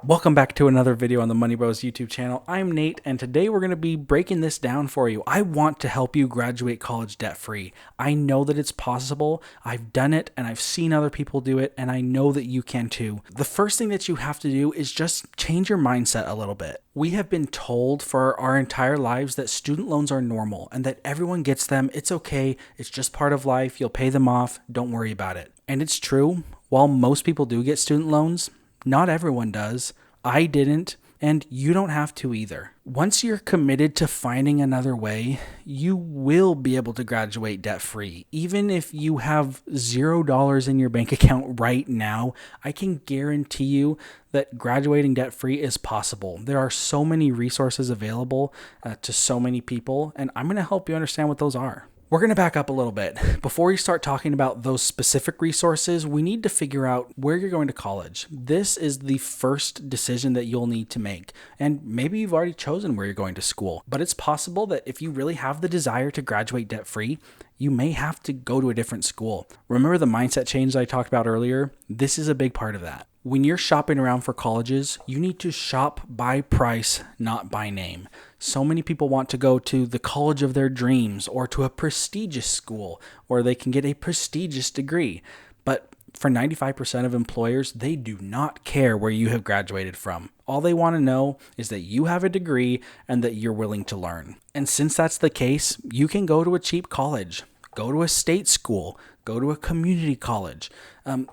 Welcome back to another video on the Money Bros YouTube channel. I'm Nate, and today we're going to be breaking this down for you. I want to help you graduate college debt-free. I know that it's possible. I've done it, and I've seen other people do it, and I know that you can too. The first thing that you have to do is just change your mindset a little bit. We have been told for our entire lives that student loans are normal and that everyone gets them. It's okay. It's just part of life. You'll pay them off. Don't worry about it. And it's true. While most people do get student loans, not everyone does. I didn't, and you don't have to either. Once you're committed to finding another way, you will be able to graduate debt-free. Even if you have $0 in your bank account right now, I can guarantee you that graduating debt-free is possible. There are so many resources available to so many people, and I'm going to help you understand what those are. We're going to back up a little bit. Before we start talking about those specific resources, we need to figure out where you're going to college. This is the first decision that you'll need to make. And maybe you've already chosen where you're going to school, but it's possible that if you really have the desire to graduate debt-free, you may have to go to a different school. Remember the mindset change that I talked about earlier? This is a big part of that. When you're shopping around for colleges, you need to shop by price, not by name. So many people want to go to the college of their dreams or to a prestigious school where they can get a prestigious degree. But for 95% of employers, they do not care where you have graduated from. All they want to know is that you have a degree and that you're willing to learn. And since that's the case, you can go to a cheap college, go to a state school, go to a community college.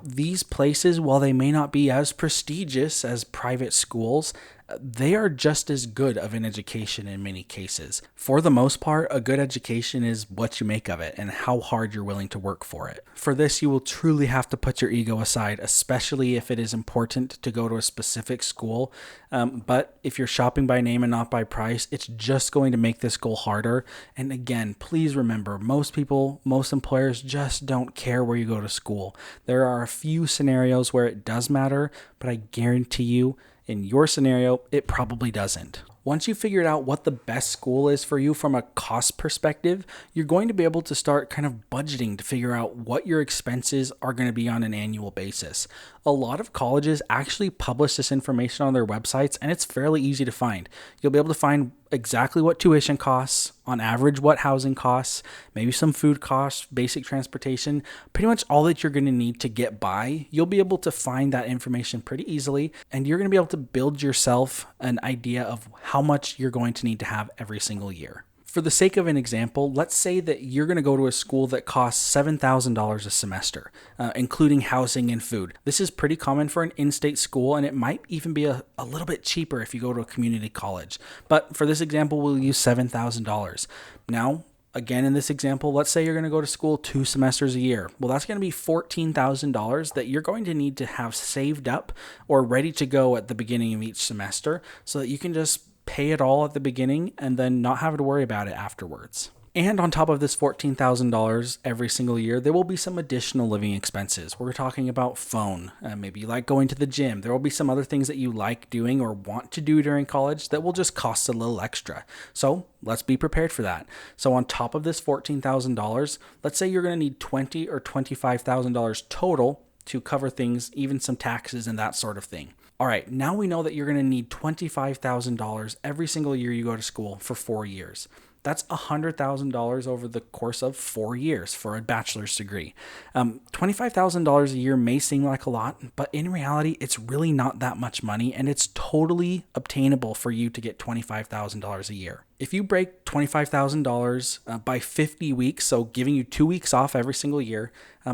These places, while they may not be as prestigious as private schools, they are just as good of an education in many cases. For the most part, a good education is what you make of it and how hard you're willing to work for it. For this, you will truly have to put your ego aside, especially if it is important to go to a specific school. But if you're shopping by name and not by price, it's just going to make this goal harder. And again, please remember, most employers just don't care where you go to school. There are a few scenarios where it does matter, but I guarantee you, in your scenario, it probably doesn't. Once you've figured out what the best school is for you from a cost perspective, you're going to be able to start kind of budgeting to figure out what your expenses are going to be on an annual basis. A lot of colleges actually publish this information on their websites, and it's fairly easy to find. You'll be able to find exactly what tuition costs, on average what housing costs, maybe some food costs, basic transportation, pretty much all that you're going to need to get by. You'll be able to find that information pretty easily, and you're going to be able to build yourself an idea of how much you're going to need to have every single year. For the sake of an example, let's say that you're going to go to a school that costs $7,000 a semester, including housing and food. This is pretty common for an in-state school, and it might even be a little bit cheaper if you go to a community college. But for this example, we'll use $7,000. Now, again, in this example, let's say you're going to go to school 2 semesters a year. Well, that's going to be $14,000 that you're going to need to have saved up or ready to go at the beginning of each semester so that you can just pay it all at the beginning and then not have to worry about it afterwards. And on top of this $14,000 every single year, there will be some additional living expenses. We're talking about phone. Maybe you like going to the gym. There will be some other things that you like doing or want to do during college that will just cost a little extra. So let's be prepared for that. So on top of this $14,000, let's say you're going to need $20,000 or $25,000 total to cover things, even some taxes and that sort of thing. All right, now we know that you're going to need $25,000 every single year you go to school for 4 years. That's $100,000 over the course of 4 years for a bachelor's degree. $25,000 a year may seem like a lot, but in reality, it's really not that much money, and it's totally obtainable for you to get $25,000 a year. If you break $25,000 by 50 weeks, so giving you 2 weeks off every single year,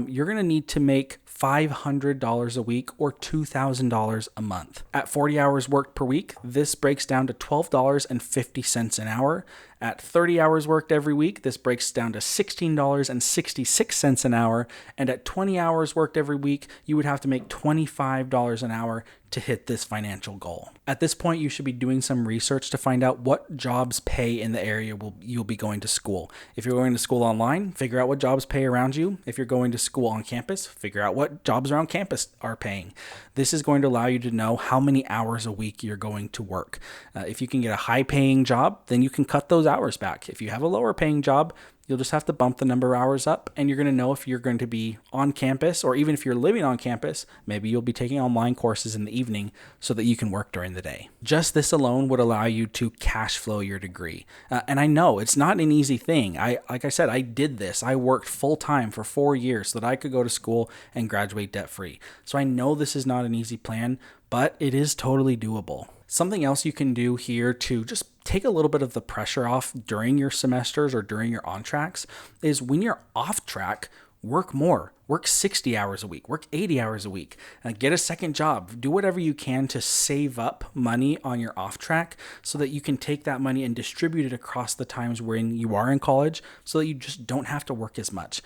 you're going to need to make $500 a week or $2,000 a month. At 40 hours worked per week, this breaks down to $12.50 an hour. At 30 hours worked every week, this breaks down to $16.66 an hour. And at 20 hours worked every week, you would have to make $25 an hour to hit this financial goal. At this point, you should be doing some research to find out what jobs pay in the area you'll be going to school. If you're going to school online, figure out what jobs pay around you. If you're going to school on campus, figure out what jobs around campus are paying. This is going to allow you to know how many hours a week you're going to work. If you can get a high-paying job, then you can cut those hours back. If you have a lower-paying job, You'll just have to bump the number of hours up, and you're going to know if you're going to be on campus, or even if you're living on campus, maybe you'll be taking online courses in the evening so that you can work during the day. Just this alone would allow you to cash flow your degree. And I know it's not an easy thing. Like I said, I did this. I worked full time for 4 years so that I could go to school and graduate debt free. So I know this is not an easy plan, but it is totally doable. Something else you can do here to just take a little bit of the pressure off during your semesters or during your on tracks is when you're off track, work more. Work 60 hours a week, work 80 hours a week, get a second job, do whatever you can to save up money on your off track so that you can take that money and distribute it across the times when you are in college so that you just don't have to work as much.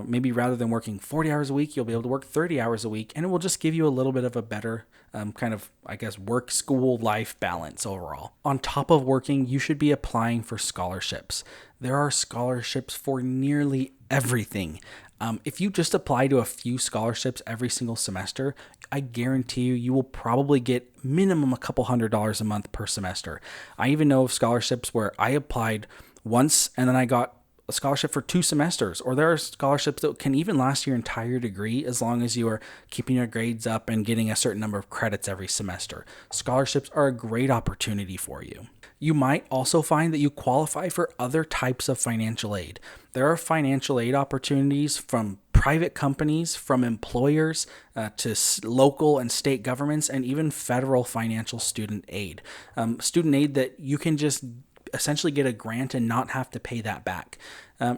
Maybe rather than working 40 hours a week, you'll be able to work 30 hours a week, and it will just give you a little bit of a better work school life balance overall. On top of working, you should be applying for scholarships. There are scholarships for nearly everything. If you just apply to a few scholarships every single semester, I guarantee you will probably get minimum a couple $100s a month per semester. I even know of scholarships where I applied once and then I got a scholarship for 2 semesters, or there are scholarships that can even last your entire degree as long as you are keeping your grades up and getting a certain number of credits every semester. Scholarships are a great opportunity for you. You might also find that you qualify for other types of financial aid. There are financial aid opportunities from private companies, from employers, to local and state governments, and even federal financial student aid. Student aid that you can just essentially get a grant and not have to pay that back.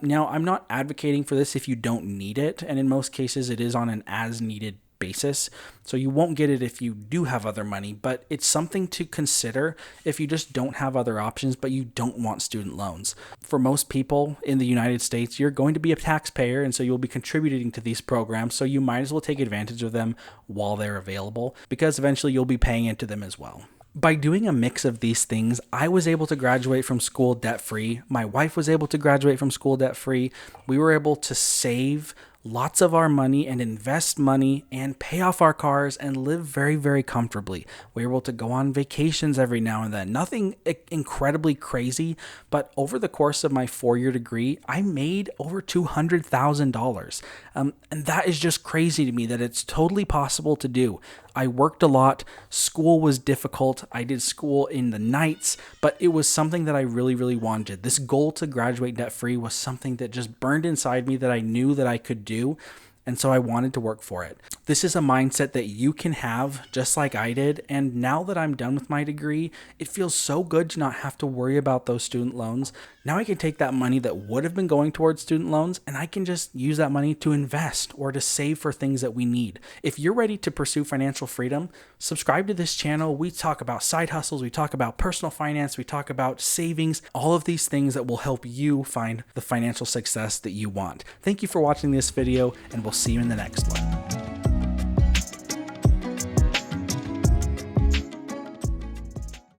Now, I'm not advocating for this if you don't need it, and in most cases it is on an as-needed basis, so you won't get it if you do have other money, but it's something to consider if you just don't have other options but you don't want student loans. For most people in the United States, you're going to be a taxpayer, and so you'll be contributing to these programs, so you might as well take advantage of them while they're available, because eventually you'll be paying into them as well. By doing a mix of these things, I was able to graduate from school debt-free. My wife was able to graduate from school debt-free. We were able to save lots of our money and invest money and pay off our cars and live very, very comfortably. We were able to go on vacations every now and then. Nothing incredibly crazy, but over the course of my 4-year degree, I made over $200,000. And that is just crazy to me that it's totally possible to do. I worked a lot. School was difficult. I did school in the nights, but it was something that I really, really wanted. This goal to graduate debt-free was something that just burned inside me that I knew that I could do. And so I wanted to work for it. This is a mindset that you can have just like I did. And now that I'm done with my degree, it feels so good to not have to worry about those student loans. Now I can take that money that would have been going towards student loans and I can just use that money to invest or to save for things that we need. If you're ready to pursue financial freedom, subscribe to this channel. We talk about side hustles. We talk about personal finance. We talk about savings, all of these things that will help you find the financial success that you want. Thank you for watching this video, and we'll see you in the next one.